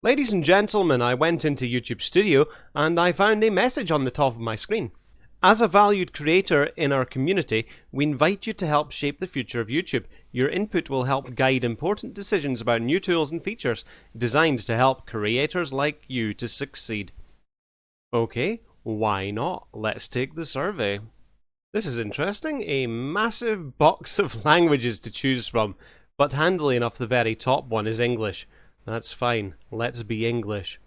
Ladies and gentlemen, I went into YouTube Studio and I found a message on the top of my screen. As a valued creator in our community, we invite you to help shape the future of YouTube. Your input will help guide important decisions about new tools and features designed to help creators like you to succeed. Okay, why not? Let's take the survey. This is interesting, a massive box of languages to choose from, but handily enough the very top one is English. That's fine, let's be English.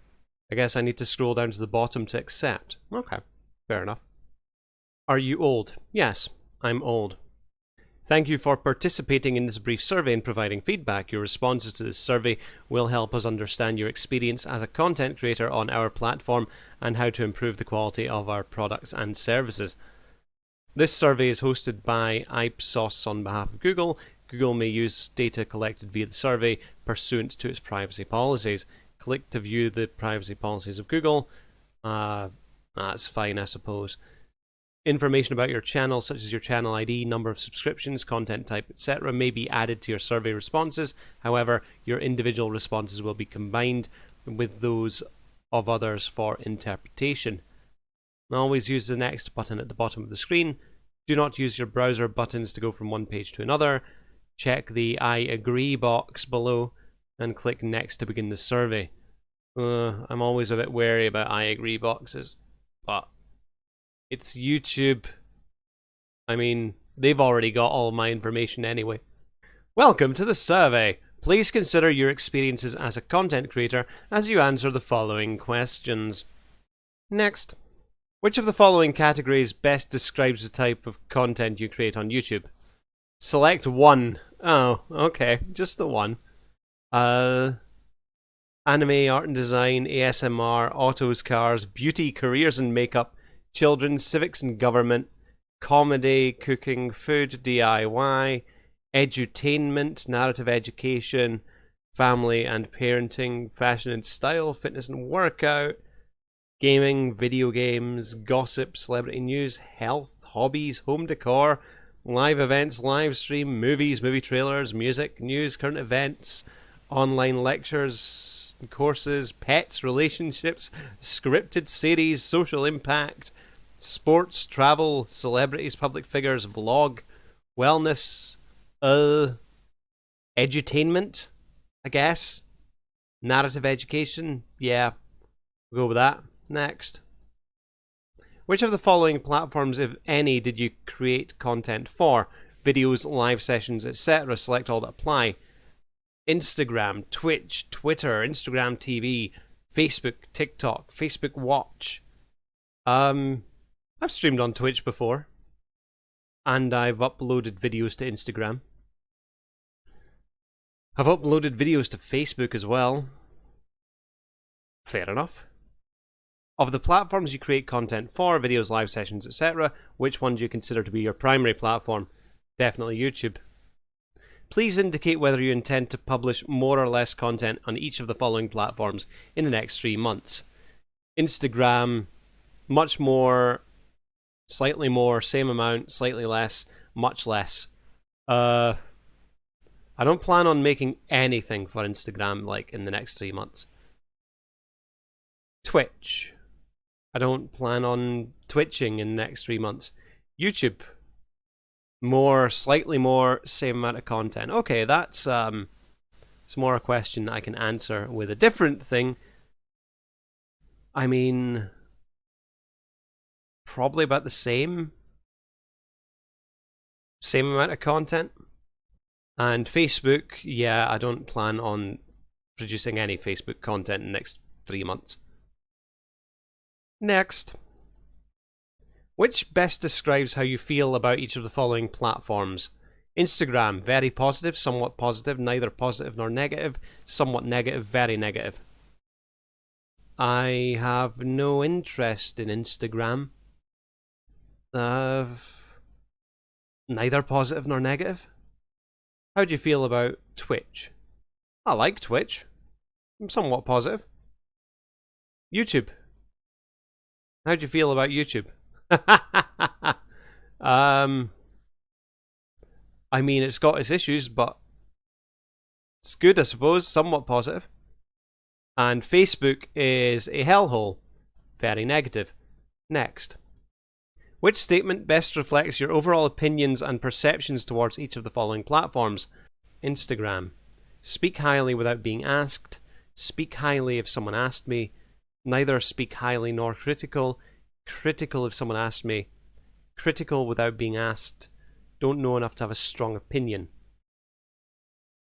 I guess I need to scroll down to the bottom to accept. Okay, fair enough. Are you old? Yes, I'm old. Thank you for participating in this brief survey and providing feedback. Your responses to this survey will help us understand your experience as a content creator on our platform and how to improve the quality of our products and services. This survey is hosted by Ipsos on behalf of Google. Google may use data collected via the survey pursuant to its privacy policies. Click to view the privacy policies of Google. That's fine, I suppose. Information about your channel, such as your channel ID, number of subscriptions, content type, etc., may be added to your survey responses. However, your individual responses will be combined with those of others for interpretation. Always use the next button at the bottom of the screen. Do not use your browser buttons to go from one page to another. Check the I agree box below and click next to begin the survey. I'm always a bit wary about I agree boxes, but it's YouTube. I mean, they've already got all my information anyway. Welcome to the survey. Please consider your experiences as a content creator as you answer the following questions. Next. Which of the following categories best describes the type of content you create on YouTube? Select one. Oh, okay. Just the one. Anime, art and design, ASMR, autos, cars, beauty, careers and makeup, children, civics and government, comedy, cooking, food, DIY, edutainment, narrative education, family and parenting, fashion and style, fitness and workout, gaming, video games, gossip, celebrity news, health, hobbies, home decor, live events, live stream, movies, movie trailers, music, news, current events, online lectures, courses, pets, relationships, scripted series, social impact, sports, travel, celebrities, public figures, vlog, wellness, edutainment, I guess, narrative education, yeah, we'll go with that. Next. Which of the following platforms, if any, did you create content for? Videos, live sessions, etc. Select all that apply. Instagram, Twitch, Twitter, Instagram TV, Facebook, TikTok, Facebook Watch. I've streamed on Twitch before. And I've uploaded videos to Instagram. I've uploaded videos to Facebook as well. Fair enough. Of the platforms you create content for, videos, live sessions, etc., which one do you consider to be your primary platform? Definitely YouTube. Please indicate whether you intend to publish more or less content on each of the following platforms in the next 3 months. Instagram, much more, slightly more, same amount, slightly less, much less. I don't plan on making anything for Instagram like in the next 3 months. Twitch. I don't plan on twitching in the next 3 months. YouTube. More, slightly more, same amount of content. Okay, that's it's more a question I can answer with a different thing. I mean, probably about the same amount of content. And Facebook, yeah, I don't plan on producing any Facebook content in the next 3 months. Next. Which best describes how you feel about each of the following platforms? Instagram, very positive, somewhat positive, neither positive nor negative, somewhat negative, very negative. I have no interest in Instagram. Neither positive nor negative. How do you feel about Twitch? I like Twitch. I'm somewhat positive. YouTube. How do you feel about YouTube? I mean, it's got its issues, but it's good, I suppose. Somewhat positive. And Facebook is a hellhole. Very negative. Next. Which statement best reflects your overall opinions and perceptions towards each of the following platforms? Instagram. Speak highly without being asked. Speak highly if someone asked me. Neither speak highly nor critical. Critical if someone asked me. Critical without being asked. Don't know enough to have a strong opinion.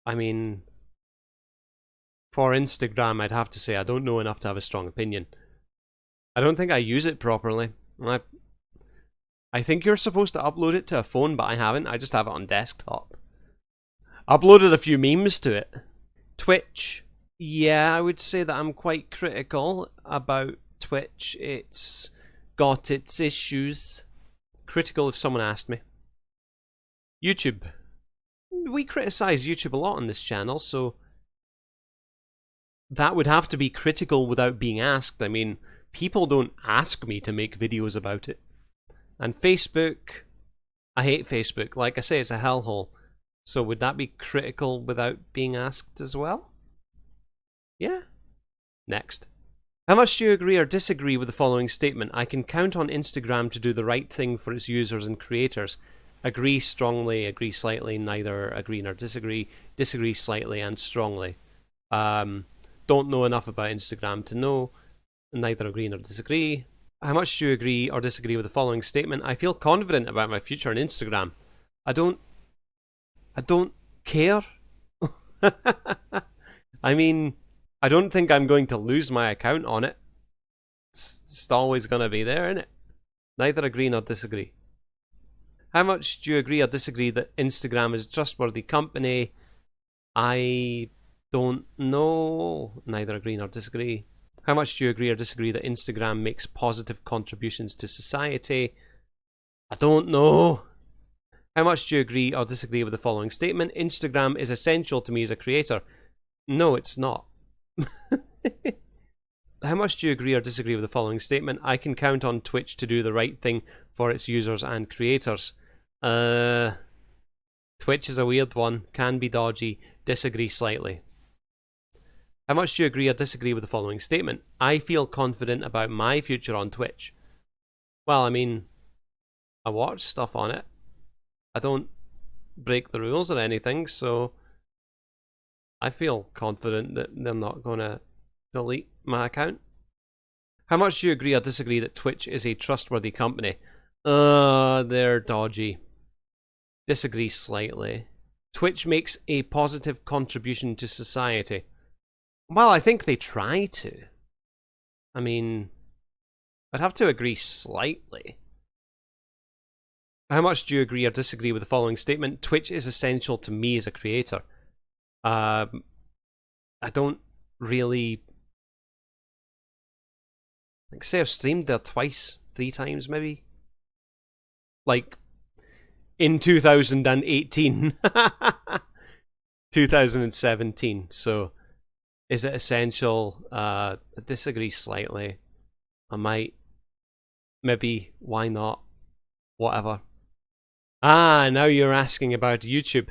I mean, for Instagram, I'd have to say I don't know enough to have a strong opinion. I don't think I use it properly. I think you're supposed to upload it to a phone, but I haven't. I just have it on desktop. Uploaded a few memes to it. Twitch. Yeah, I would say that I'm quite critical about Twitch. It's got its issues. Critical if someone asked me. YouTube. We criticize YouTube a lot on this channel, so that would have to be critical without being asked. I mean, people don't ask me to make videos about it. And Facebook, I hate Facebook. Like I say, it's a hellhole. So would that be critical without being asked as well? Yeah. Next. How much do you agree or disagree with the following statement? I can count on Instagram to do the right thing for its users and creators. Agree strongly, agree slightly, neither agree nor disagree, disagree slightly and strongly. Don't know enough about Instagram to know, neither agree nor disagree. How much do you agree or disagree with the following statement? I feel confident about my future on Instagram. I don't care. I mean, I don't think I'm going to lose my account on it. It's always going to be there, isn't it? Neither agree nor disagree. How much do you agree or disagree that Instagram is a trustworthy company? I don't know. Neither agree nor disagree. How much do you agree or disagree that Instagram makes positive contributions to society? I don't know. How much do you agree or disagree with the following statement? Instagram is essential to me as a creator. No, it's not. How much do you agree or disagree with the following statement? I can count on Twitch to do the right thing for its users and creators. Twitch is a weird one. Can be dodgy. Disagree slightly. How much do you agree or disagree with the following statement? I feel confident about my future on Twitch. Well, I mean, I watch stuff on it. I don't break the rules or anything, so I feel confident that they're not going to delete my account. How much do you agree or disagree that Twitch is a trustworthy company? They're dodgy. Disagree slightly. Twitch makes a positive contribution to society. Well, I think they try to. I mean, I'd have to agree slightly. How much do you agree or disagree with the following statement? Twitch is essential to me as a creator. I don't really... Like, say I've streamed there twice, 3 times maybe. Like, in 2018. 2017, so... Is it essential? I disagree slightly. I might. Maybe. Why not? Whatever. Ah, now you're asking about YouTube.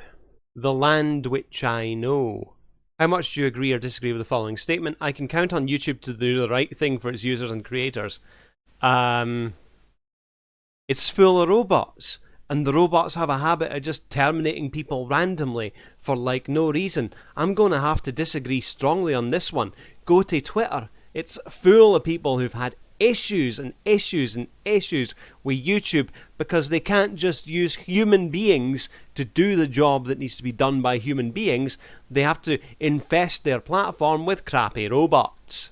The land which I know. How much do you agree or disagree with the following statement? I can count on YouTube to do the right thing for its users and creators. It's full of robots. And the robots have a habit of just terminating people randomly for like no reason. I'm going to have to disagree strongly on this one. Go to Twitter. It's full of people who've had issues and issues and issues with YouTube because they can't just use human beings to do the job that needs to be done by human beings. They have to infest their platform with crappy robots.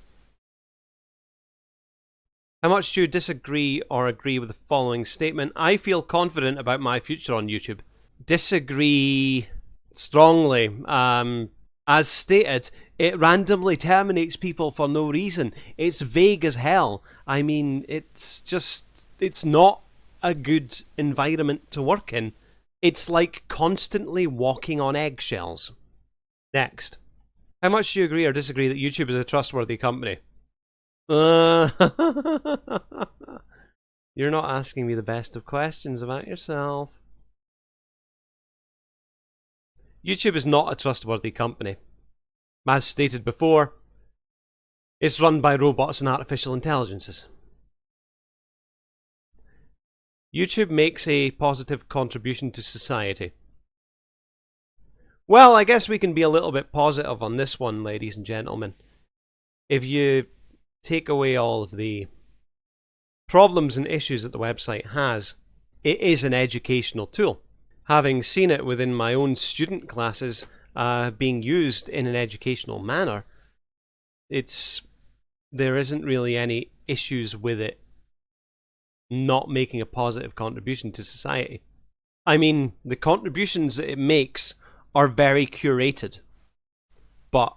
How much do you disagree or agree with the following statement? I feel confident about my future on YouTube. Disagree strongly. As stated, it randomly terminates people for no reason. It's vague as hell. I mean, it's not a good environment to work in. It's like constantly walking on eggshells. Next. How much do you agree or disagree that YouTube is a trustworthy company? You're not asking me the best of questions about yourself. YouTube is not a trustworthy company. As stated before, It's run by robots and artificial intelligences. YouTube makes a positive contribution to society. Well, I guess we can be a little bit positive on this one, ladies and gentlemen. If you take away all of the problems and issues that the website has, it is an educational tool. Having seen it within my own student classes being used in an educational manner, there isn't really any issues with it not making a positive contribution to society. I mean, the contributions that it makes are very curated, but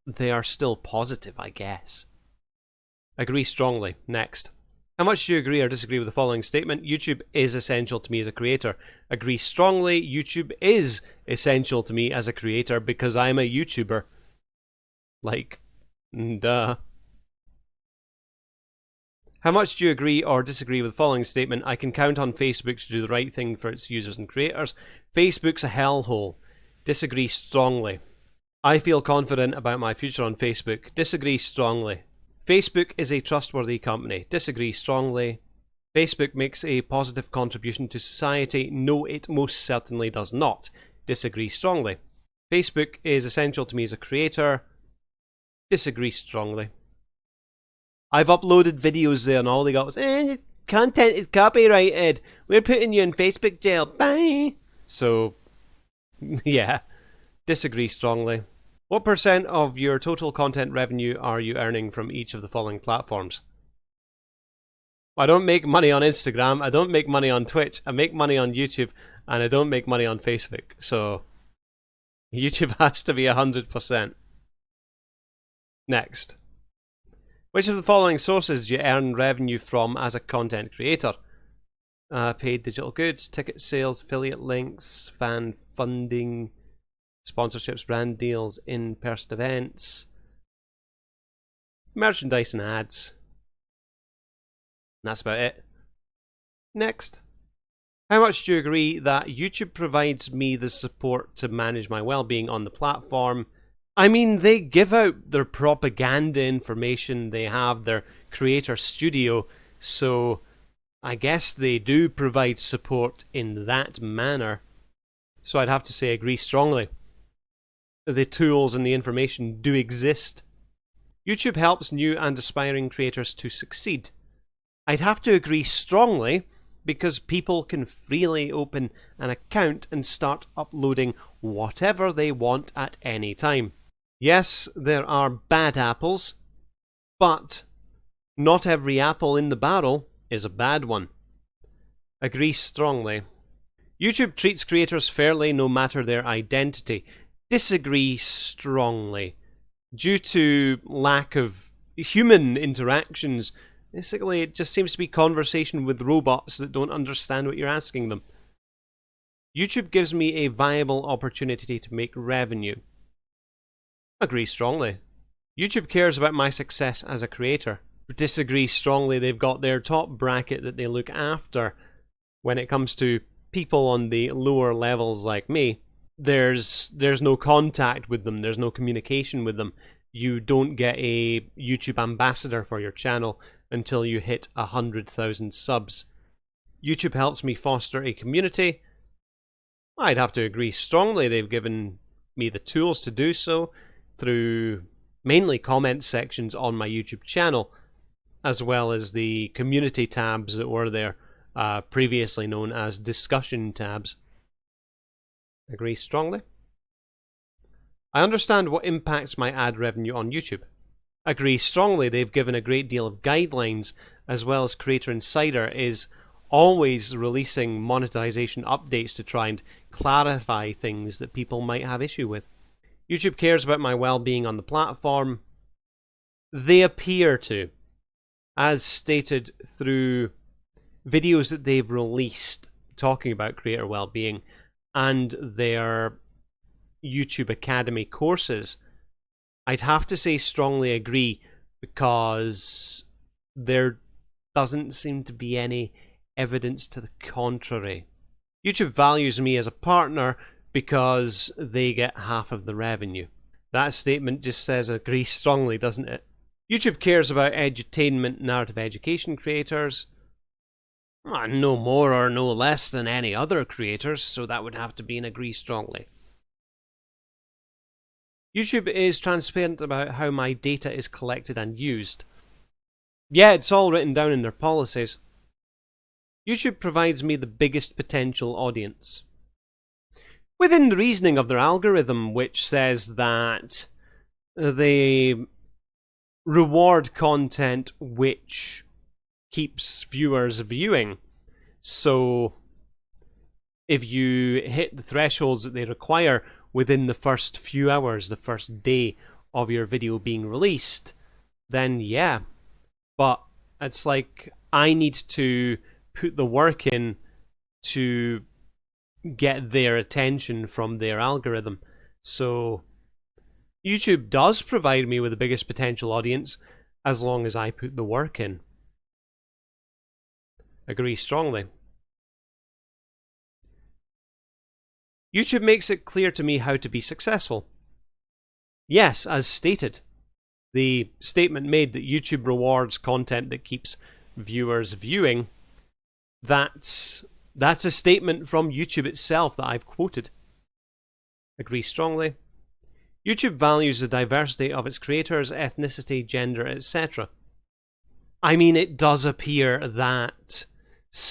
they are still positive, I guess. Agree strongly. Next. How much do you agree or disagree with the following statement? YouTube is essential to me as a creator. Agree strongly. YouTube is essential to me as a creator because I'm a YouTuber. Like, duh. How much do you agree or disagree with the following statement? I can count on Facebook to do the right thing for its users and creators. Facebook's a hellhole. Disagree strongly. I feel confident about my future on Facebook. Disagree strongly. Facebook is a trustworthy company. Disagree strongly. Facebook makes a positive contribution to society. No, it most certainly does not. Disagree strongly. Facebook is essential to me as a creator. Disagree strongly. I've uploaded videos there and all they got was, content is copyrighted. We're putting you in Facebook jail. Bye. So, yeah. Disagree strongly. What percent of your total content revenue are you earning from each of the following platforms? I don't make money on Instagram, I don't make money on Twitch, I make money on YouTube, and I don't make money on Facebook. So, YouTube has to be 100%. Next. Which of the following sources do you earn revenue from as a content creator? Paid digital goods, ticket sales, affiliate links, fan funding, sponsorships, brand deals, in-person events, merchandise and ads. And that's about it. Next. How much do you agree that YouTube provides me the support to manage my well-being on the platform? I mean, they give out their propaganda information, they have their creator studio, so I guess they do provide support in that manner. So I'd have to say agree strongly. The tools and the information do exist. YouTube helps new and aspiring creators to succeed. I'd have to agree strongly because people can freely open an account and start uploading whatever they want at any time. Yes, there are bad apples, but not every apple in the barrel is a bad one. Agree strongly. YouTube treats creators fairly no matter their identity. Disagree strongly. Due to lack of human interactions, basically it just seems to be conversation with robots that don't understand what you're asking them. YouTube gives me a viable opportunity to make revenue. Agree strongly. YouTube cares about my success as a creator. Disagree strongly. They've got their top bracket that they look after when it comes to people on the lower levels like me. There's no contact with them. There's no communication with them. You don't get a YouTube ambassador for your channel until you hit 100,000 subs. YouTube helps me foster a community. I'd have to agree strongly. They've given me the tools to do so through mainly comment sections on my YouTube channel, as well as the community tabs that were there, previously known as discussion tabs. Agree strongly. I understand what impacts my ad revenue on YouTube. Agree strongly. They've given a great deal of guidelines, as well as Creator Insider is always releasing monetization updates to try and clarify things that people might have issue with. YouTube cares about my well-being on the platform. They appear to, as stated through videos that they've released talking about creator well-being and their YouTube Academy courses. I'd have to say strongly agree because there doesn't seem to be any evidence to the contrary. YouTube values me as a partner because they get half of the revenue. That statement just says agree strongly, doesn't it? YouTube cares about edutainment, narrative education creators. No more or no less than any other creators, so that would have to be an agree strongly. YouTube is transparent about how my data is collected and used. Yeah, it's all written down in their policies. YouTube provides me the biggest potential audience. Within the reasoning of their algorithm, which says that they reward content which keeps viewers viewing. So if you hit the thresholds that they require within the first few hours, the first day of your video being released, then yeah. But it's like I need to put the work in to get their attention from their algorithm. So YouTube does provide me with the biggest potential audience as long as I put the work in. Agree strongly. YouTube makes it clear to me how to be successful. Yes, as stated. The statement made that YouTube rewards content that keeps viewers viewing, that's a statement from YouTube itself that I've quoted. Agree strongly. YouTube values the diversity of its creators, ethnicity, gender, etc. I mean, it does appear that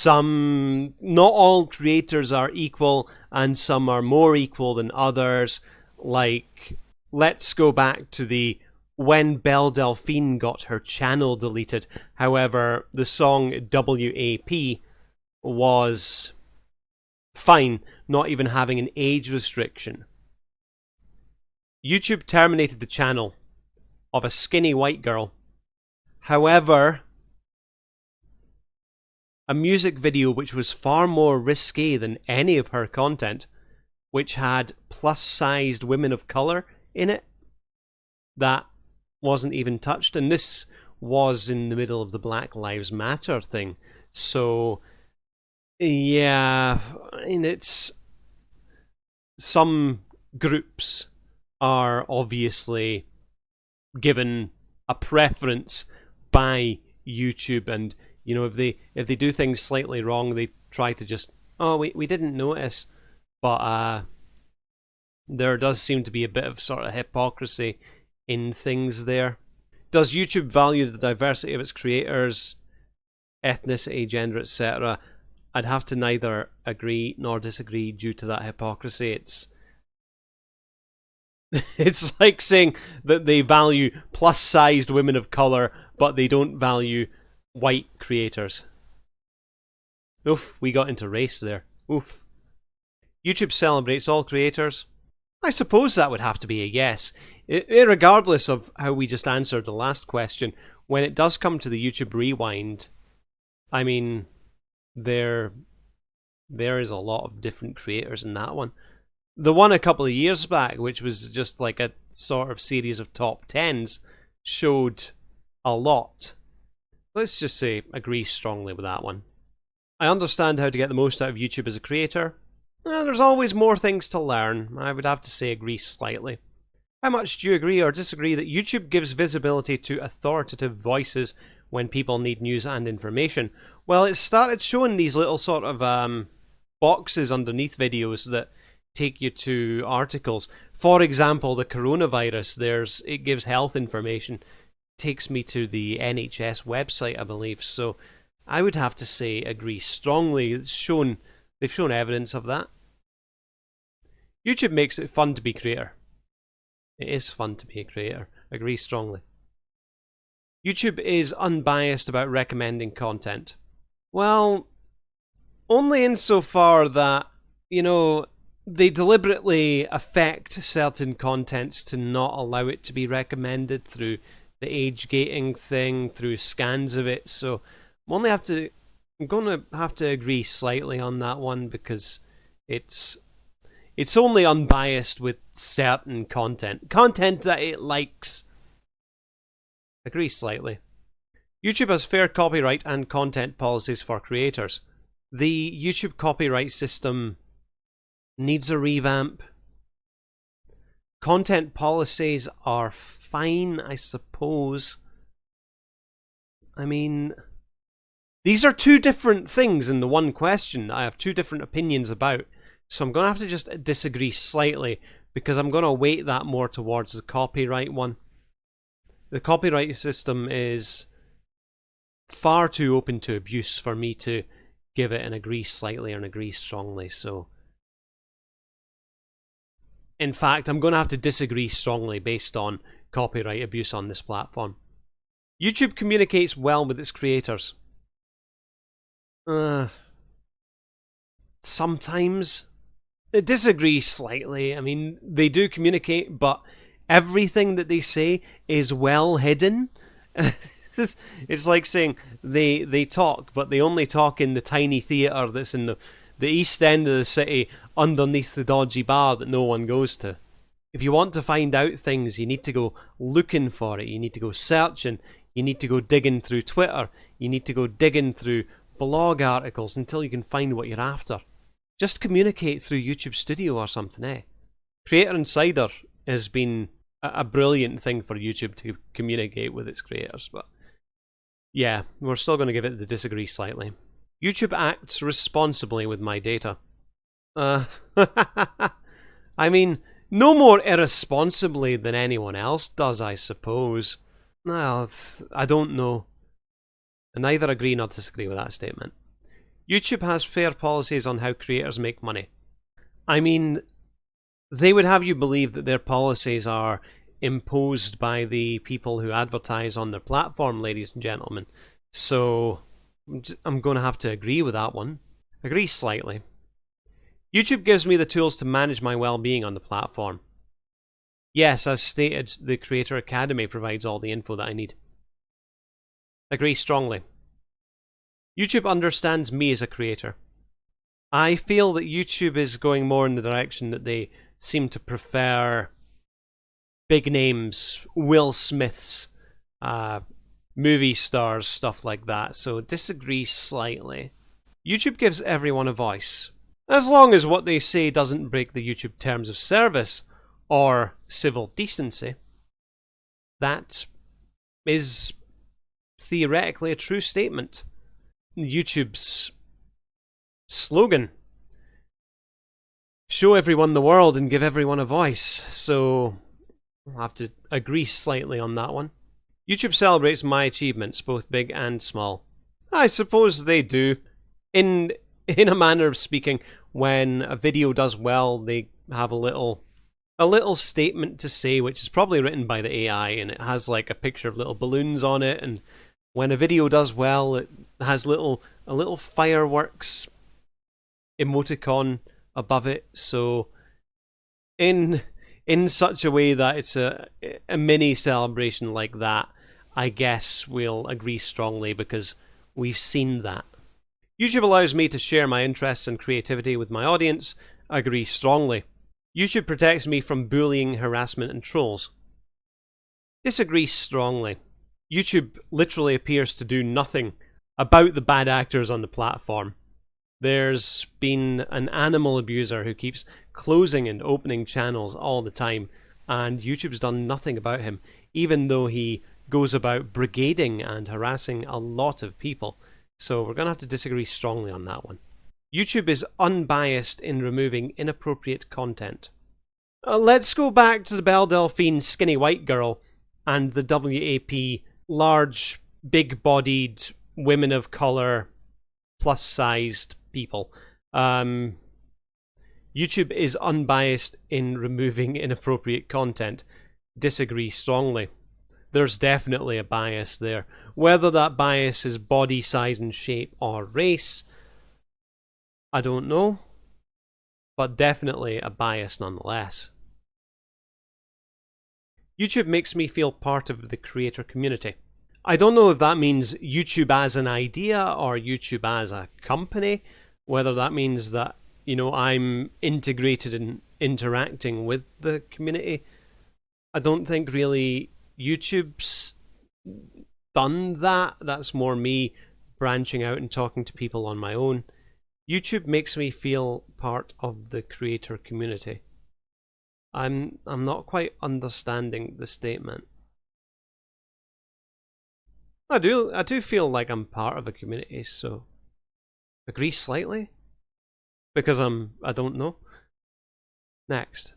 not all creators are equal, and some are more equal than others. Like, let's go back to the when Belle Delphine got her channel deleted. However, the song WAP was fine, not even having an age restriction. YouTube terminated the channel of a skinny white girl. However, a music video which was far more risque than any of her content, which had plus-sized women of colour in it, that wasn't even touched. And this was in the middle of the Black Lives Matter thing. So, yeah, I mean, it's... some groups are obviously given a preference by YouTube, and you know, if they do things slightly wrong, they try to just, oh, we didn't notice. But there does seem to be a bit of sort of hypocrisy in things there. Does YouTube value the diversity of its creators, ethnicity, gender, etc.? I'd have to neither agree nor disagree due to that hypocrisy. It's like saying that they value plus-sized women of colour, but they don't value white creators. Oof, we got into race there. Oof. YouTube celebrates all creators. I suppose that would have to be a yes. Regardless of how we just answered the last question, when it does come to the YouTube Rewind, I mean, there is a lot of different creators in that one. The one a couple of years back, which was just like a sort of series of top 10s, showed a lot. Let's just say agree strongly with that one. I understand how to get the most out of YouTube as a creator. There's always more things to learn. I would have to say agree slightly. How much do you agree or disagree that YouTube gives visibility to authoritative voices when people need news and information? Well, it started showing these little sort of boxes underneath videos that take you to articles. For example, the coronavirus, it gives health information. Takes me to the NHS website, I believe. So I would have to say agree strongly. They've shown evidence of that. YouTube makes it fun to be a creator. It is fun to be a creator. Agree strongly. YouTube is unbiased about recommending content. Well, only insofar that, you know, they deliberately affect certain contents to not allow it to be recommended through the age gating thing, through scans of it. So I'm going to have to agree slightly on that one, because it's only unbiased with certain content that it likes. Agree slightly. YouTube has fair copyright and content policies for creators. The YouTube copyright system needs a revamp. Content policies are fine, I suppose. I mean, these are two different things in the one question that I have two different opinions about. So I'm going to have to just disagree slightly, because I'm going to weight that more towards the copyright one. The copyright system is far too open to abuse for me to give it an agree slightly or an agree strongly. So, in fact, I'm going to have to disagree strongly based on copyright abuse on this platform. YouTube communicates well with its creators. Sometimes. I disagree slightly. I mean, they do communicate, but everything that they say is well hidden. It's like saying they talk, but they only talk in the tiny theatre that's in the east end of the city underneath the dodgy bar that no one goes to. If you want to find out things, you need to go looking for it. You need to go searching. You need to go digging through Twitter. You need to go digging through blog articles until you can find what you're after. Just communicate through YouTube Studio or something, eh? Creator Insider has been a brilliant thing for YouTube to communicate with its creators, but yeah, we're still going to give it the disagree slightly. YouTube acts responsibly with my data. I mean, no more irresponsibly than anyone else does, I suppose. Well, I don't know. I neither agree nor disagree with that statement. YouTube has fair policies on how creators make money. I mean, they would have you believe that their policies are imposed by the people who advertise on their platform, ladies and gentlemen. So, I'm going to have to agree with that one. Agree slightly. YouTube gives me the tools to manage my well-being on the platform. Yes, as stated, the Creator Academy provides all the info that I need. Agree strongly. YouTube understands me as a creator. I feel that YouTube is going more in the direction that they seem to prefer big names, Will Smiths, movie stars, stuff like that, so disagree slightly. YouTube gives everyone a voice. As long as what they say doesn't break the YouTube terms of service or civil decency. That is theoretically a true statement. YouTube's slogan: show everyone the world and give everyone a voice. So I'll have to agree slightly on that one. YouTube celebrates my achievements, both big and small. I suppose they do. In a manner of speaking, when a video does well, they have a little statement to say, which is probably written by the AI, and it has like a picture of little balloons on it, and when a video does well, it has a little fireworks emoticon above it. So in such a way that it's a mini celebration like that, I guess we'll agree strongly because we've seen that. YouTube allows me to share my interests and creativity with my audience. Agree strongly. YouTube protects me from bullying, harassment, and trolls. Disagree strongly. YouTube literally appears to do nothing about the bad actors on the platform. There's been an animal abuser who keeps closing and opening channels all the time, and YouTube's done nothing about him, even though he goes about brigading and harassing a lot of people. So we're going to have to disagree strongly on that one. YouTube is unbiased in removing inappropriate content. Let's go back to the Belle Delphine skinny white girl and the WAP large, big-bodied, women of colour, plus-sized people. YouTube is unbiased in removing inappropriate content. Disagree strongly. There's definitely a bias there. Whether that bias is body size and shape or race, I don't know. But definitely a bias nonetheless. YouTube makes me feel part of the creator community. I don't know if that means YouTube as an idea or YouTube as a company, whether that means that, you know, I'm integrated and interacting with the community. I don't think really YouTube's done that. That's more me branching out and talking to people on my own. YouTube makes me feel part of the creator community. I'm not quite understanding the statement. I do feel like I'm part of a community, so agree slightly because I don't know. Next.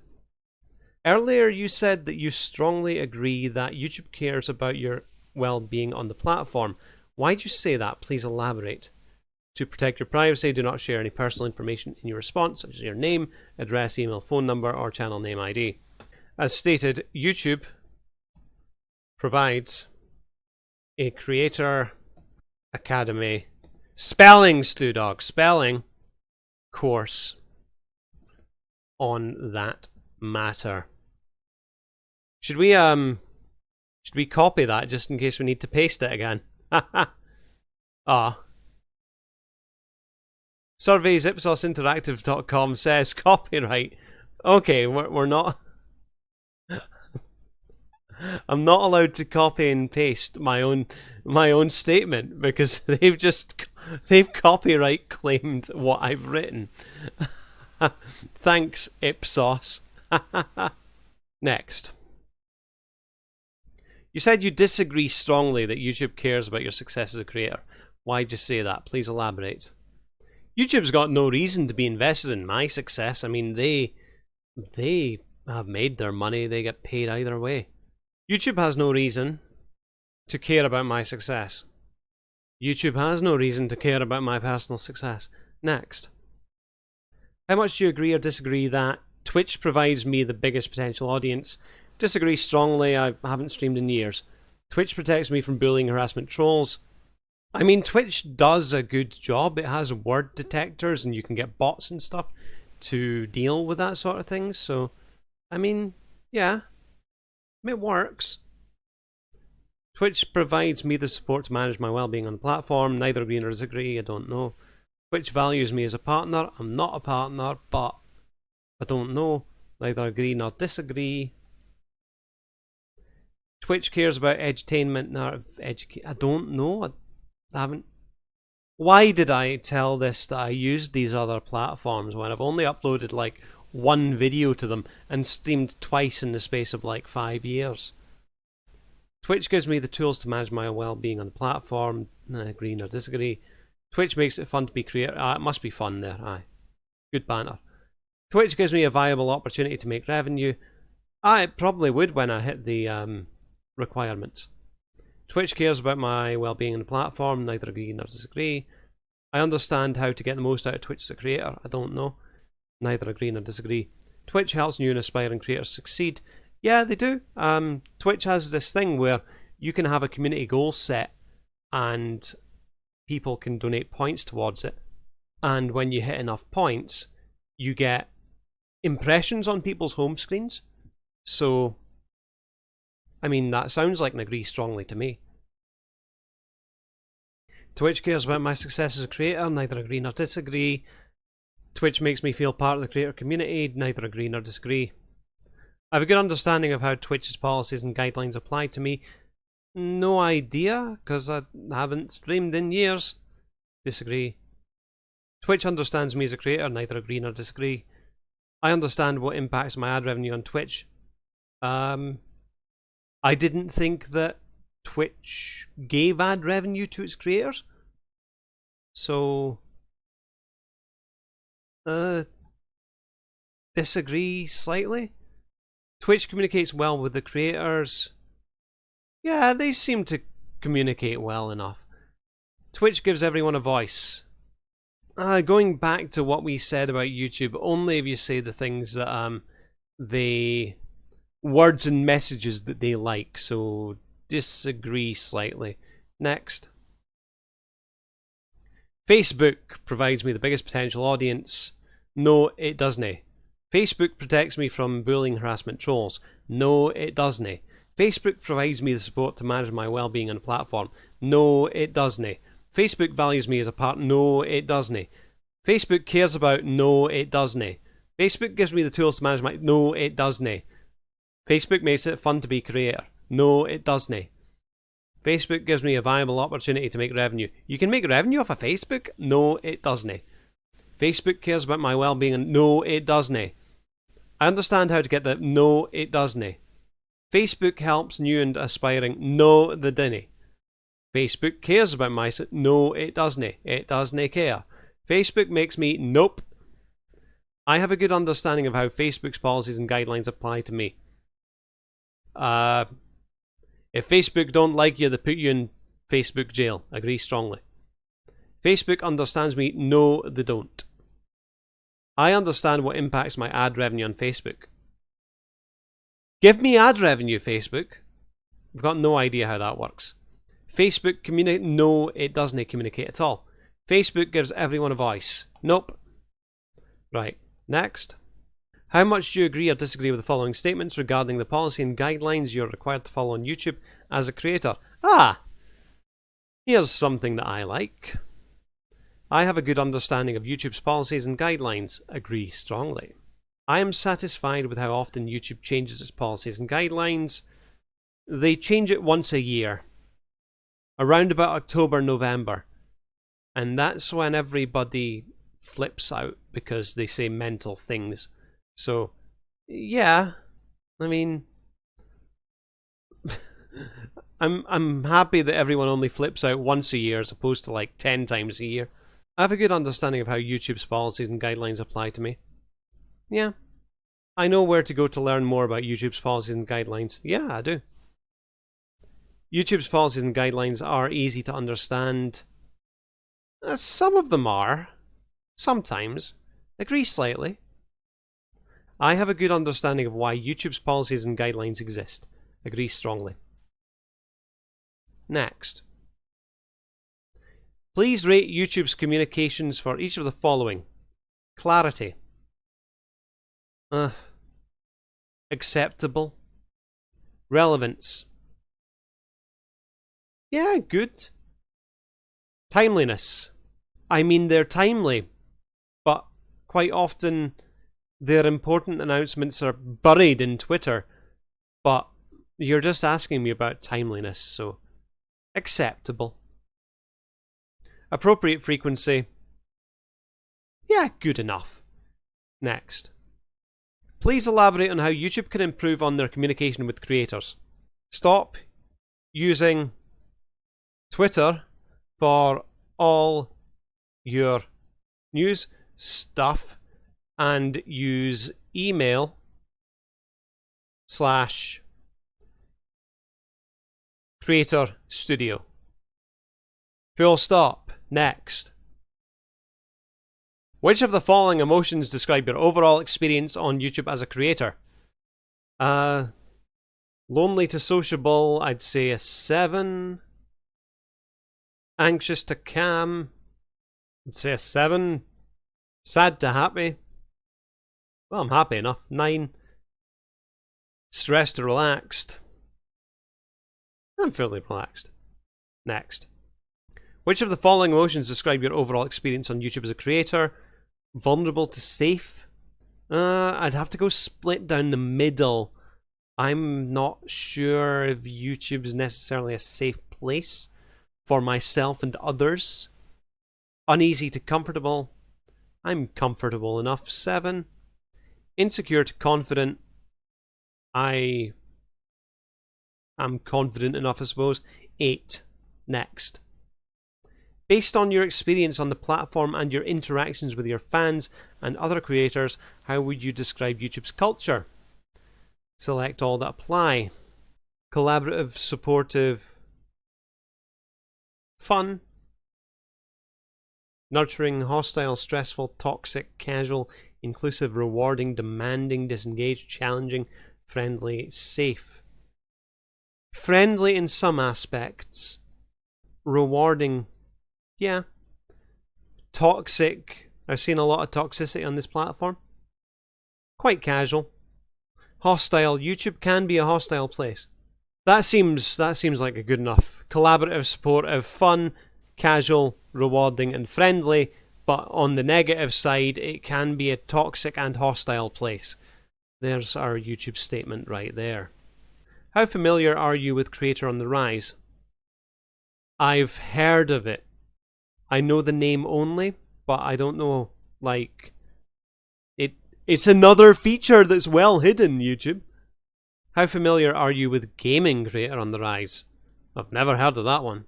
Earlier you said that you strongly agree that YouTube cares about your well-being on the platform. Why'd you say that? Please elaborate. To protect your privacy, do not share any personal information in your response, such as your name, address, email, phone number, or channel name ID. As stated, YouTube provides a creator academy spelling, StooDogg, spelling course on that matter. Should we copy that just in case we need to paste it again? Surveys ipsosinteractive.com says copyright. Okay, we're not. I'm not allowed to copy and paste my own statement because they've copyright claimed what I've written. Thanks, Ipsos. Next. You said you disagree strongly that YouTube cares about your success as a creator. Why'd you say that? Please elaborate. YouTube's got no reason to be invested in my success. I mean, they have made their money. They get paid either way. YouTube has no reason to care about my success. YouTube has no reason to care about my personal success. Next. How much do you agree or disagree that Twitch provides me the biggest potential audience? Disagree strongly. I haven't streamed in years. Twitch protects me from bullying, harassment, trolls. I mean, Twitch does a good job. It has word detectors and you can get bots and stuff to deal with that sort of thing. So, I mean, yeah, it works. Twitch provides me the support to manage my well-being on the platform. Neither agree nor disagree. I don't know. Twitch values me as a partner. I'm not a partner, but I don't know. Neither agree nor disagree. Twitch cares about edutainment, not educate. I don't know. I haven't. Why did I tell this that I used these other platforms when I've only uploaded like one video to them and streamed twice in the space of like 5 years? Twitch gives me the tools to manage my well-being on the platform. Agree nor disagree. Twitch makes it fun to be creative. It must be fun there. Aye, good banter. Twitch gives me a viable opportunity to make revenue. It probably would when I hit the requirements. Twitch cares about my well-being on the platform. Neither agree nor disagree. I understand how to get the most out of Twitch as a creator. I don't know. Neither agree nor disagree. Twitch helps new and aspiring creators succeed. Yeah, they do. Twitch has this thing where you can have a community goal set and people can donate points towards it. And when you hit enough points, you get impressions on people's home screens. So, I mean, that sounds like an agree strongly to me. Twitch cares about my success as a creator. Neither agree nor disagree. Twitch makes me feel part of the creator community. Neither agree nor disagree. I have a good understanding of how Twitch's policies and guidelines apply to me. No idea, because I haven't streamed in years. Disagree. Twitch understands me as a creator. Neither agree nor disagree. I understand what impacts my ad revenue on Twitch. I didn't think that Twitch gave ad revenue to its creators. So, disagree slightly. Twitch communicates well with the creators. Yeah, they seem to communicate well enough. Twitch gives everyone a voice. Going back to what we said about YouTube, only if you say the things that words and messages that they like, so disagree slightly. Next. Facebook provides me the biggest potential audience. No, it doesn't. Facebook protects me from bullying, harassment, trolls. No, it doesn't. Facebook provides me the support to manage my well-being on the platform. No, it doesn't. Facebook values me as a partner. No, it doesn't. Facebook cares about. No, it doesn't. Facebook gives me the tools to manage my. No, it doesn't. Facebook makes it fun to be a creator. No, it doesn't. Facebook gives me a viable opportunity to make revenue. You can make revenue off of Facebook? No, it doesn't. Facebook cares about my well-being and no, it doesn't. I understand how to get that. No, it doesn't. Facebook helps new and aspiring. No, they didn't. Facebook cares about my... No, it doesn't. It doesn't care. Facebook makes me... Nope. I have a good understanding of how Facebook's policies and guidelines apply to me. If Facebook don't like you, they put you in Facebook jail. Agree strongly. Facebook understands me. No, they don't. I understand what impacts my ad revenue on Facebook. Give me ad revenue, Facebook. I've got no idea how that works. Facebook communicate? No, it doesn't communicate at all. Facebook gives everyone a voice. Nope. Right, next. How much do you agree or disagree with the following statements regarding the policy and guidelines you're required to follow on YouTube as a creator? Here's something that I like. I have a good understanding of YouTube's policies and guidelines. Agree strongly. I am satisfied with how often YouTube changes its policies and guidelines. They change it once a year, around about October, November. And that's when everybody flips out because they say mental things. So, yeah, I mean, I'm happy that everyone only flips out once a year as opposed to like 10 times a year. I have a good understanding of how YouTube's policies and guidelines apply to me. Yeah. I know where to go to learn more about YouTube's policies and guidelines. Yeah, I do. YouTube's policies and guidelines are easy to understand. Some of them are. Sometimes. Agree slightly. I have a good understanding of why YouTube's policies and guidelines exist. Agree strongly. Next. Please rate YouTube's communications for each of the following. Clarity. Acceptable. Relevance. Yeah, good. Timeliness. I mean, they're timely, but quite often their important announcements are buried in Twitter. But you're just asking me about timeliness, so acceptable. Appropriate frequency. Yeah, good enough. Next. Please elaborate on how YouTube can improve on their communication with creators. Stop using Twitter for all your news stuff and use email / Creator Studio. Full stop. Next. Which of the following emotions describe your overall experience on YouTube as a creator? Lonely to sociable, I'd say a 7. Anxious to calm, I'd say a 7. Sad to happy. Well, I'm happy enough. 9. Stressed to relaxed. I'm fairly relaxed. Next. Which of the following emotions describe your overall experience on YouTube as a creator? Vulnerable to safe? I'd have to go split down the middle. I'm not sure if YouTube's necessarily a safe place for myself and others. Uneasy to comfortable. I'm comfortable enough. 7. Insecure to confident. I am confident enough, I suppose. 8. Next. Based on your experience on the platform and your interactions with your fans and other creators, how would you describe YouTube's culture? Select all that apply. Collaborative, supportive, fun, nurturing, hostile, stressful, toxic, casual, inclusive, rewarding, demanding, disengaged, challenging, friendly, safe. Friendly in some aspects. Rewarding. Yeah. Toxic. I've seen a lot of toxicity on this platform. Quite casual. Hostile. YouTube can be a hostile place. That seems like a good enough. Collaborative, supportive, fun, casual, rewarding, and friendly. But on the negative side, it can be a toxic and hostile place. There's our YouTube statement right there. How familiar are you with Creator on the Rise? I've heard of it. I know the name only, but I don't know, like, it's another feature that's well hidden, YouTube. How familiar are you with Gaming Creator on the Rise? I've never heard of that one.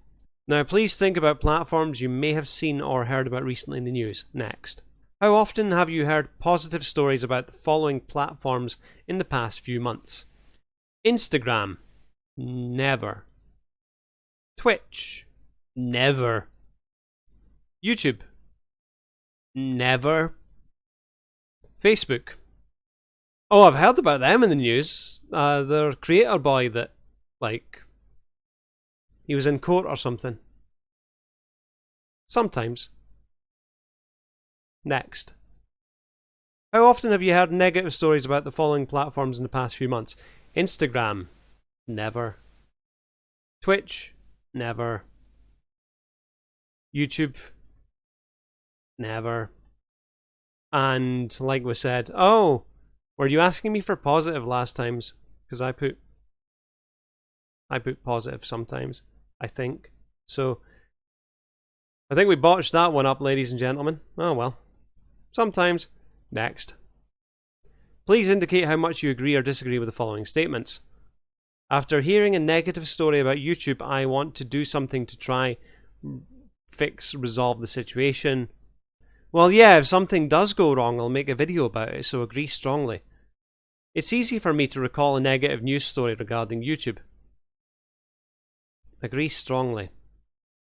Now, please think about platforms you may have seen or heard about recently in the news. Next. How often have you heard positive stories about the following platforms in the past few months? Instagram. Never. Twitch. Never. YouTube. Never. Facebook. Oh, I've heard about them in the news. Their creator boy that, like, he was in court or something. Sometimes. Next. How often have you heard negative stories about the following platforms in the past few months? Instagram. Never. Twitch. Never. YouTube. Never. And like we said, oh, were you asking me for positive last times? Because I put positive sometimes, I think. So I think we botched that one up, ladies and gentlemen. Oh well. Sometimes. Next. Please indicate how much you agree or disagree with the following statements. After hearing a negative story about YouTube, I want to do something to try resolve the situation. Well, yeah, if something does go wrong, I'll make a video about it, so agree strongly. It's easy for me to recall a negative news story regarding YouTube. Agree strongly.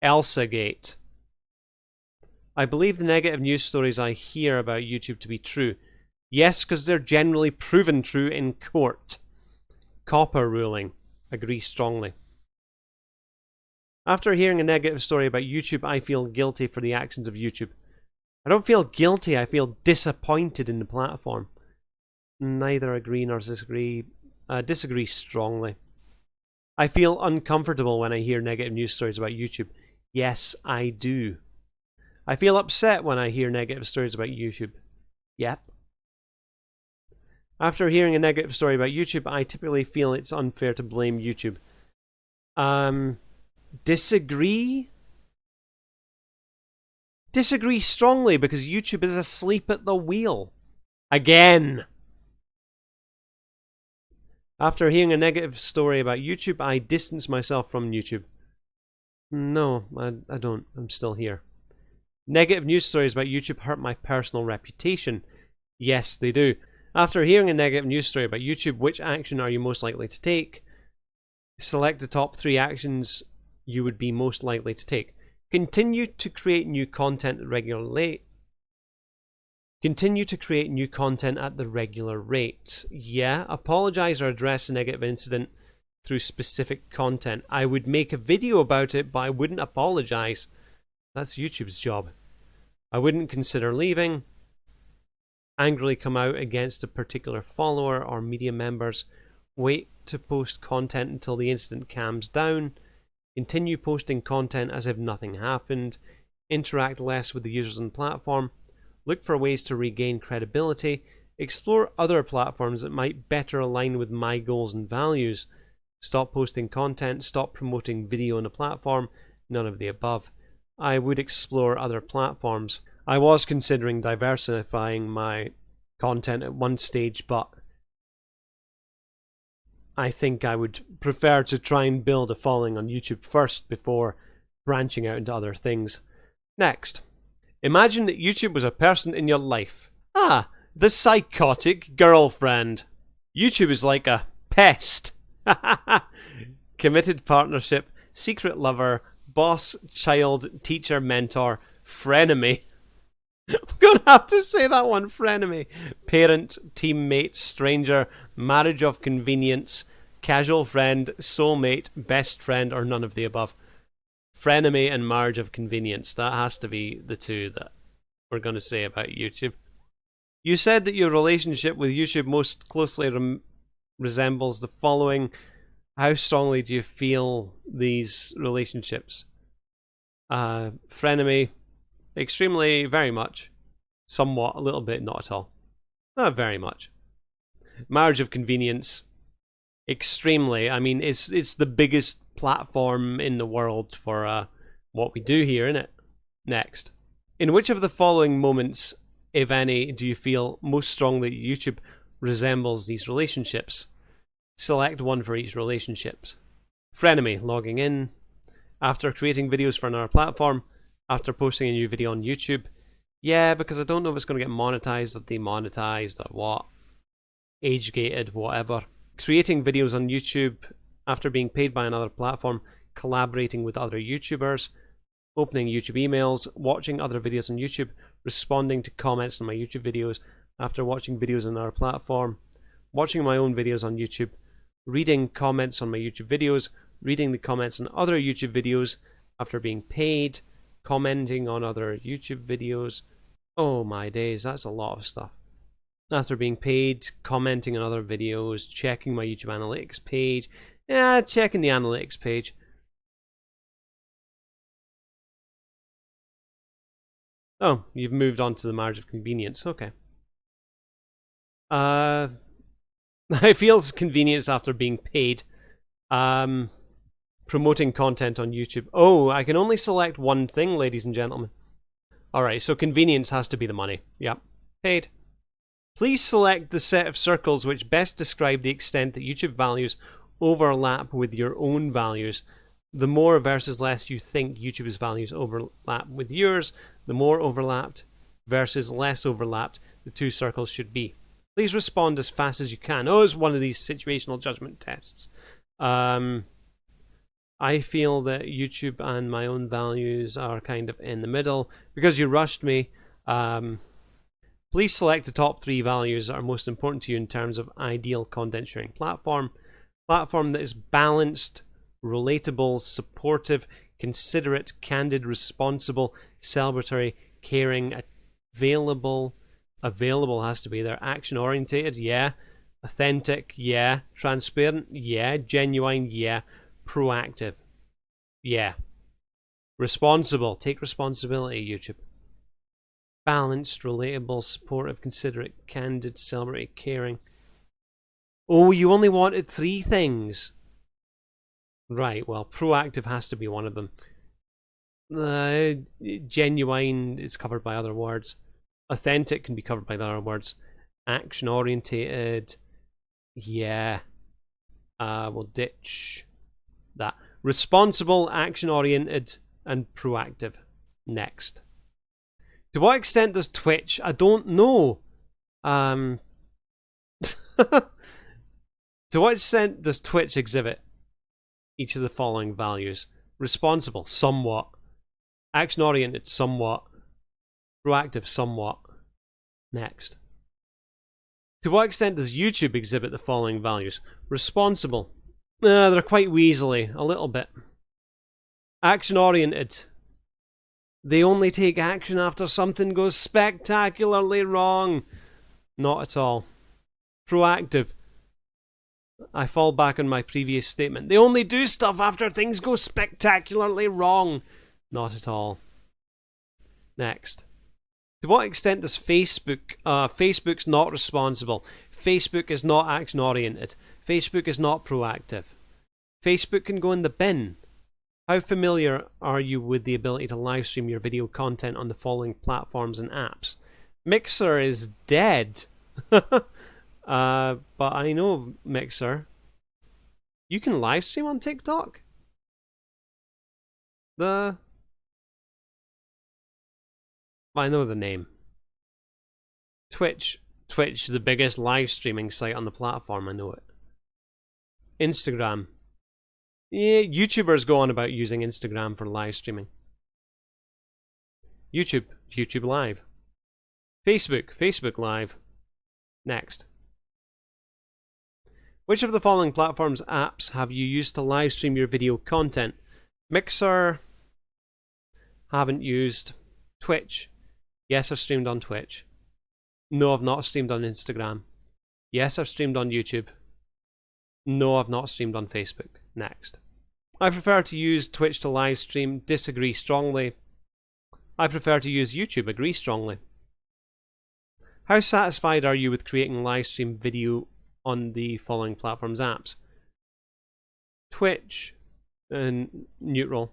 ElsaGate. I believe the negative news stories I hear about YouTube to be true. Yes, because they're generally proven true in court. Copper ruling. Agree strongly. After hearing a negative story about YouTube, I feel guilty for the actions of YouTube. I don't feel guilty, I feel disappointed in the platform. Neither agree nor disagree. Disagree strongly. I feel uncomfortable when I hear negative news stories about YouTube. Yes, I do. I feel upset when I hear negative stories about YouTube. Yep. After hearing a negative story about YouTube, I typically feel it's unfair to blame YouTube. Disagree? Disagree strongly because YouTube is asleep at the wheel. Again. After hearing a negative story about YouTube, I distance myself from YouTube. No, I don't. I'm still here. Negative news stories about YouTube hurt my personal reputation. Yes, they do. After hearing a negative news story about YouTube, which action are you most likely to take? Select the top 3 actions you would be most likely to take. Continue to create new content regularly. Continue to create new content at the regular rate. Yeah, apologize or address a negative incident through specific content. I would make a video about it, but I wouldn't apologize. That's YouTube's job. I wouldn't consider leaving. Angrily come out against a particular follower or media members. Wait to post content until the incident calms down. Continue posting content as if nothing happened. Interact less with the users on the platform. Look for ways to regain credibility. Explore other platforms that might better align with my goals and values. Stop posting content. Stop promoting video on the platform. None of the above. I would explore other platforms. I was considering diversifying my content at one stage, but I think I would prefer to try and build a following on YouTube first before branching out into other things. Next. Imagine that YouTube was a person in your life. Ah, the psychotic girlfriend. YouTube is like a pest. Committed partnership, secret lover, boss, child, teacher, mentor, frenemy. I'm gonna have to say that one, frenemy. Parent, teammate, stranger, marriage of convenience, casual friend, soulmate, best friend, or none of the above. Frenemy and marriage of convenience. That has to be the two that we're going to say about YouTube. You said that your relationship with YouTube most closely resembles the following. How strongly do you feel these relationships? Frenemy, extremely, very much. Somewhat, a little bit, not at all. Not very much. Marriage of convenience, extremely. I mean, it's the biggest platform in the world for what we do here, isn't it? Next. In which of the following moments, if any, do you feel most strongly YouTube resembles these relationships? Select one for each relationship. Frenemy, logging in. After creating videos for another platform, after posting a new video on YouTube. Yeah, because I don't know if it's going to get monetized or demonetized or what. Age-gated, whatever. Creating videos on YouTube after being paid by another platform, collaborating with other YouTubers, opening YouTube emails, watching other videos on YouTube, responding to comments on my YouTube videos after watching videos on our platform, watching my own videos on YouTube, reading comments on my YouTube videos, reading the comments on other YouTube videos after being paid, commenting on other YouTube videos. Oh my days, that's a lot of stuff. After being paid, commenting on other videos, checking my YouTube analytics page. Yeah, checking the analytics page. Oh, you've moved on to the margin of convenience. Okay. I feel convenience after being paid. Promoting content on YouTube. Oh, I can only select one thing, ladies and gentlemen. Alright, so convenience has to be the money. Yep. Paid. Please select the set of circles which best describe the extent that YouTube values overlap with your own values. The more versus less you think YouTube's values overlap with yours, the more overlapped versus less overlapped the two circles should be. Please respond as fast as you can. Oh, it's one of these situational judgment tests. I feel that YouTube and my own values are kind of in the middle. Because you rushed me, please select the top 3 values that are most important to you in terms of ideal content sharing platform. Platform that is balanced, relatable, supportive, considerate, candid, responsible, celebratory, caring, available has to be there, action orientated, yeah, authentic, yeah, transparent, yeah, genuine, yeah, proactive, yeah, responsible, take responsibility, YouTube. Balanced, relatable, supportive, considerate, candid, celebratory, caring. Oh, you only wanted 3 things. Right, well, proactive has to be one of them. Genuine is covered by other words. Authentic can be covered by the other words. Action orientated, yeah. We'll ditch that. Responsible, action oriented, and proactive. Next. To what extent does Twitch? I don't know. To what extent does Twitch exhibit each of the following values? Responsible, somewhat. Action oriented, somewhat. Proactive, somewhat. Next. To what extent does YouTube exhibit the following values? Responsible. They're quite weaselly, a little bit. Action oriented. They only take action after something goes spectacularly wrong. Not at all. Proactive. I fall back on my previous statement. They only do stuff after things go spectacularly wrong. Not at all. Next. To what extent does Facebook... Facebook's not responsible. Facebook is not action-oriented. Facebook is not proactive. Facebook can go in the bin. How familiar are you with the ability to live stream your video content on the following platforms and apps? Mixer is dead. But I know Mixer. You can live stream on TikTok? I know the name. Twitch, the biggest live streaming site on the platform, I know it. Instagram. Yeah, YouTubers go on about using Instagram for live streaming. YouTube Live. Facebook Live. Next. Which of the following platforms' apps have you used to live stream your video content? Mixer. Haven't used. Twitch. Yes, I've streamed on Twitch. No, I've not streamed on Instagram. Yes, I've streamed on YouTube. No, I've not streamed on Facebook. Next. I prefer to use Twitch to live stream. Disagree strongly. I prefer to use YouTube. Agree strongly. How satisfied are you with creating live stream video on the following platforms' apps? Twitch and neutral.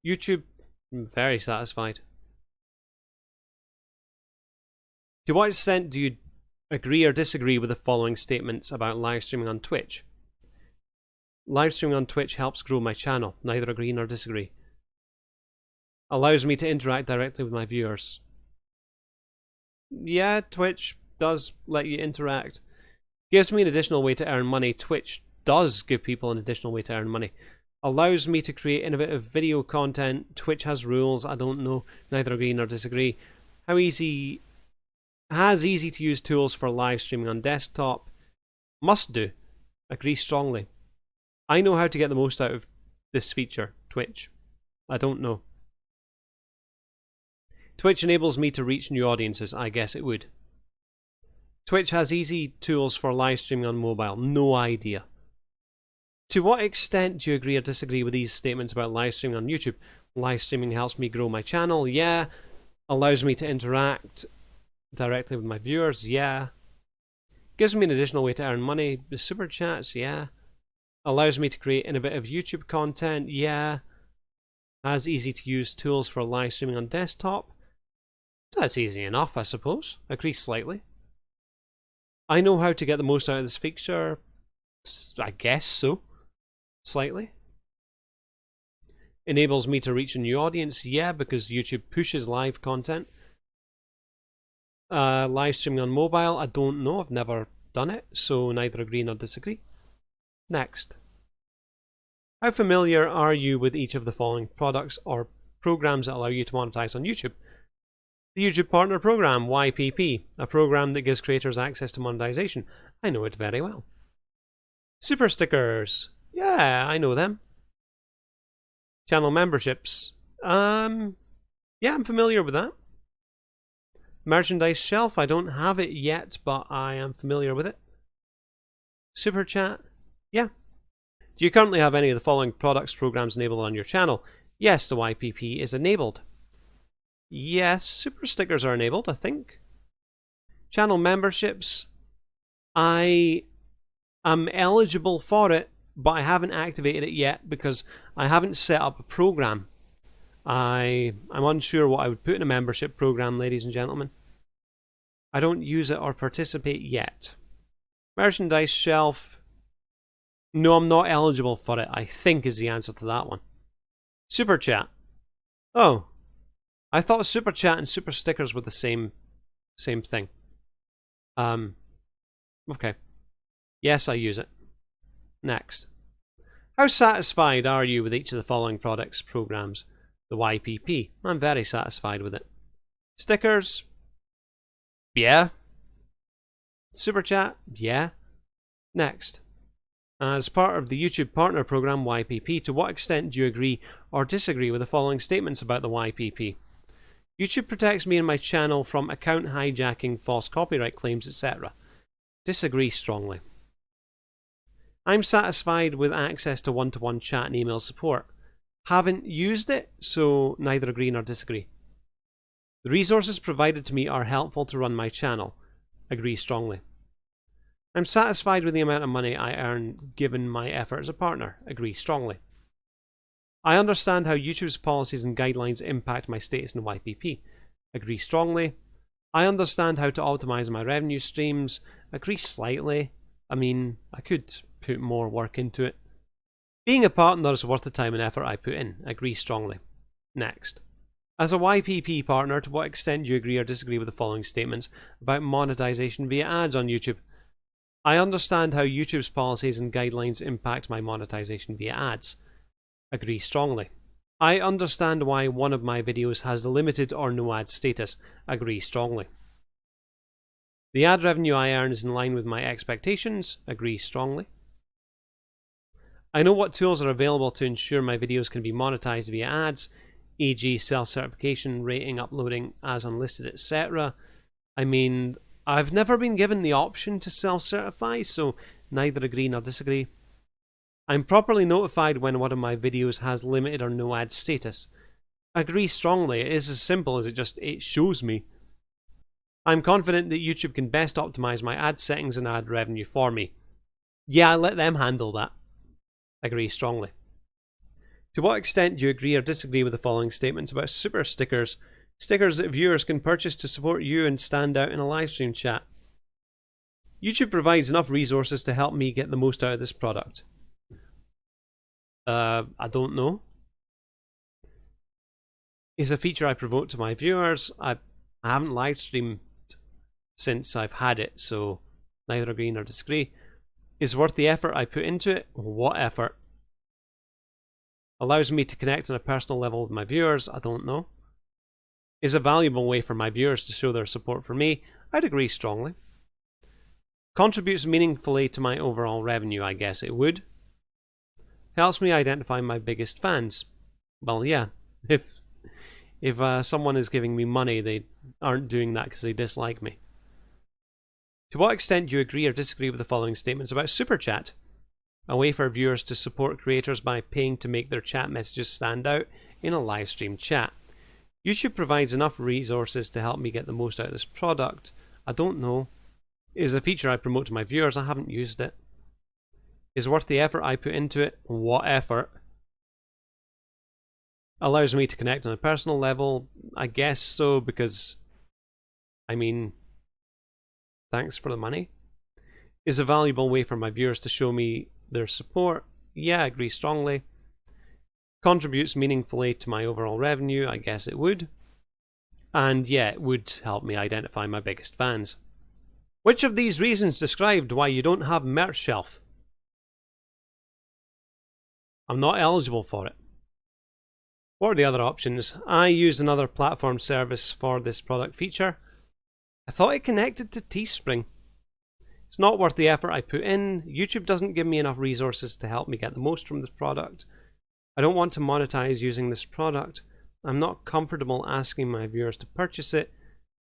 YouTube, very satisfied. To what extent do you agree or disagree with the following statements about live streaming on Twitch? Live streaming on Twitch helps grow my channel. Neither agree nor disagree. Allows me to interact directly with my viewers. Yeah, Twitch does let you interact. Gives me an additional way to earn money. Twitch does give people an additional way to earn money. Allows me to create innovative video content. Twitch has rules. I don't know. Neither agree nor disagree. How easy... Has easy to use tools for live streaming on desktop. Must do. Agree strongly. I know how to get the most out of this feature. Twitch. I don't know. Twitch enables me to reach new audiences. I guess it would. Twitch has easy tools for live streaming on mobile. No idea. To what extent do you agree or disagree with these statements about live streaming on YouTube? Live streaming helps me grow my channel. Yeah. Allows me to interact directly with my viewers. Yeah. Gives me an additional way to earn money. The super chats. Yeah. Allows me to create innovative YouTube content. Yeah. Has easy to use tools for live streaming on desktop. That's easy enough, I suppose. Agree slightly. I know how to get the most out of this feature. I guess so. Slightly. Enables me to reach a new audience. Yeah, because YouTube pushes live content. Live streaming on mobile. I don't know. I've never done it. So neither agree nor disagree. Next. How familiar are you with each of the following products or programs that allow you to monetize on YouTube? The YouTube Partner Program, YPP, a program that gives creators access to monetization. I know it very well. Super Stickers. Yeah, I know them. Channel memberships. Yeah, I'm familiar with that. Merchandise shelf. I don't have it yet, but I am familiar with it. Super Chat. Yeah. Do you currently have any of the following products programs enabled on your channel? Yes, the YPP is enabled. Yes, Super Stickers are enabled, I think. Channel memberships. I am eligible for it, but I haven't activated it yet because I haven't set up a program. I'm unsure what I would put in a membership program, ladies and gentlemen. I don't use it or participate yet. Merchandise shelf. No, I'm not eligible for it, I think is the answer to that one. Super Chat. Oh. I thought Super Chat and Super Stickers were the same thing. Okay. Yes, I use it. Next. How satisfied are you with each of the following products, programs? The YPP. I'm very satisfied with it. Stickers. Yeah. Super Chat. Yeah. Next. As part of the YouTube Partner Program, YPP, to what extent do you agree or disagree with the following statements about the YPP? YouTube protects me and my channel from account hijacking, false copyright claims, etc. Disagree strongly. I'm satisfied with access to one-to-one chat and email support. Haven't used it, so neither agree nor disagree. The resources provided to me are helpful to run my channel. Agree strongly. I'm satisfied with the amount of money I earn given my effort as a partner. Agree strongly. I understand how YouTube's policies and guidelines impact my status in YPP. Agree strongly. I understand how to optimize my revenue streams. Agree slightly. I mean, I could put more work into it. Being a partner is worth the time and effort I put in. Agree strongly. Next. As a YPP partner, to what extent do you agree or disagree with the following statements about monetization via ads on YouTube? I understand how YouTube's policies and guidelines impact my monetization via ads. Agree strongly. I understand why one of my videos has the limited or no ad status. Agree strongly. The ad revenue I earn is in line with my expectations. Agree strongly. I know what tools are available to ensure my videos can be monetized via ads, e.g. self-certification, rating, uploading as unlisted, etc. I mean, I've never been given the option to self-certify, so neither agree nor disagree. I'm properly notified when one of my videos has limited or no ad status. Agree strongly. It is as simple as it shows me. I'm confident that YouTube can best optimize my ad settings and ad revenue for me. Yeah, I let them handle that. Agree strongly. To what extent do you agree or disagree with the following statements about super stickers? Stickers that viewers can purchase to support you and stand out in a live stream chat. YouTube provides enough resources to help me get the most out of this product. I don't know. Is a feature I promote to my viewers. I haven't live streamed since I've had it, so neither agree nor disagree. Is worth the effort I put into it. What effort? Allows me to connect on a personal level with my viewers. I don't know. Is a valuable way for my viewers to show their support for me. I'd agree strongly. Contributes meaningfully to my overall revenue. I guess it would. Helps me identify my biggest fans. Well, yeah. If someone is giving me money, they aren't doing that because they dislike me. To what extent do you agree or disagree with the following statements about Super Chat? A way for viewers to support creators by paying to make their chat messages stand out in a live stream chat. YouTube provides enough resources to help me get the most out of this product. I don't know. It is a feature I promote to my viewers. I haven't used it. Is worth the effort I put into it. What effort? Allows me to connect on a personal level. I guess so, because I mean, thanks for the money. Is a valuable way for my viewers to show me their support. Yeah, I agree strongly. Contributes meaningfully to my overall revenue. I guess it would. And yeah, it would help me identify my biggest fans. Which of these reasons described why you don't have merch shelf? I'm not eligible for it. What are the other options? I use another platform service for this product feature. I thought it connected to Teespring. It's not worth the effort I put in. YouTube doesn't give me enough resources to help me get the most from this product. I don't want to monetize using this product. I'm not comfortable asking my viewers to purchase it.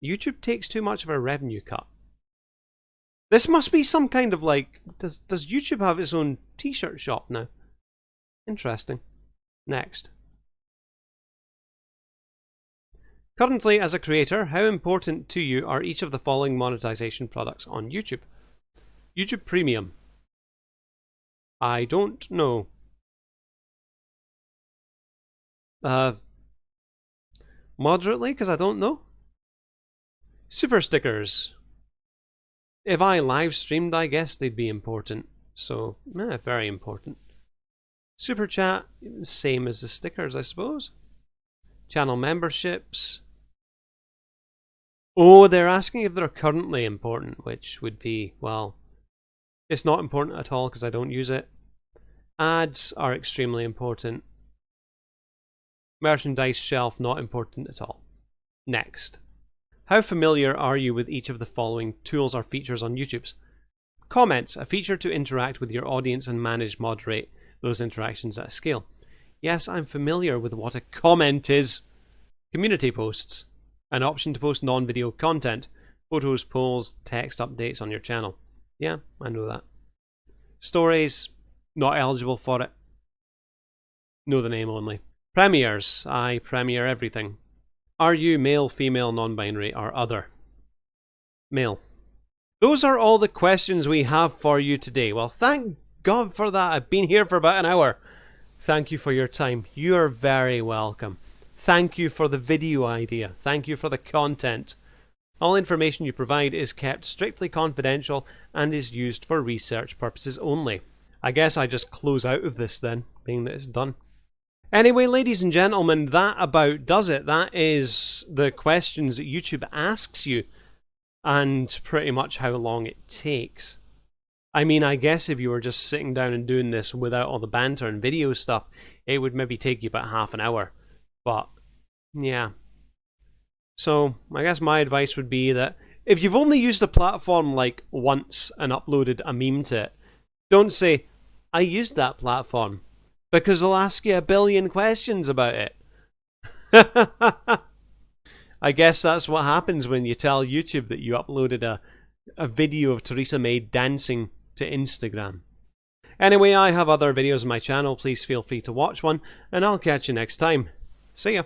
YouTube takes too much of a revenue cut. This must be some kind of like, does YouTube have its own t-shirt shop now? Interesting. Next. Currently, as a creator, how important to you are each of the following monetization products on YouTube? YouTube Premium. I don't know. Moderately, because I don't know. Super stickers. If I live streamed, I guess they'd be important. So, very important. Super chat, same as the stickers, I suppose. Channel memberships. Oh, they're asking if they're currently important, which would be, well, it's not important at all because I don't use it. Ads are extremely important. Merchandise shelf, not important at all. Next. How familiar are you with each of the following tools or features on YouTube's? Comments, a feature to interact with your audience and moderate those interactions at scale. Yes, I'm familiar with what a comment is. Community posts, an option to post non-video content, photos, polls, text updates on your channel. Yeah, I know that. Stories, not eligible for it. Know the name only. Premieres, I premiere everything. Are you male, female, non-binary, or other? Male. Those are all the questions we have for you today. Well, thank God for that. I've been here for about an hour. Thank you for your time. You are very welcome. Thank you for the video idea. Thank you for the content. All information you provide is kept strictly confidential and is used for research purposes only. I guess I just close out of this then, being that it's done. Anyway, ladies and gentlemen, that about does it. That is the questions that YouTube asks you and pretty much how long it takes. I mean, I guess if you were just sitting down and doing this without all the banter and video stuff, it would maybe take you about half an hour. But, yeah. So, I guess my advice would be that if you've only used the platform like once and uploaded a meme to it, don't say, I used that platform, because they'll ask you a billion questions about it. I guess that's what happens when you tell YouTube that you uploaded a video of Theresa May dancing to Instagram. Anyway, I have other videos on my channel. Please feel free to watch one, and I'll catch you next time. See ya.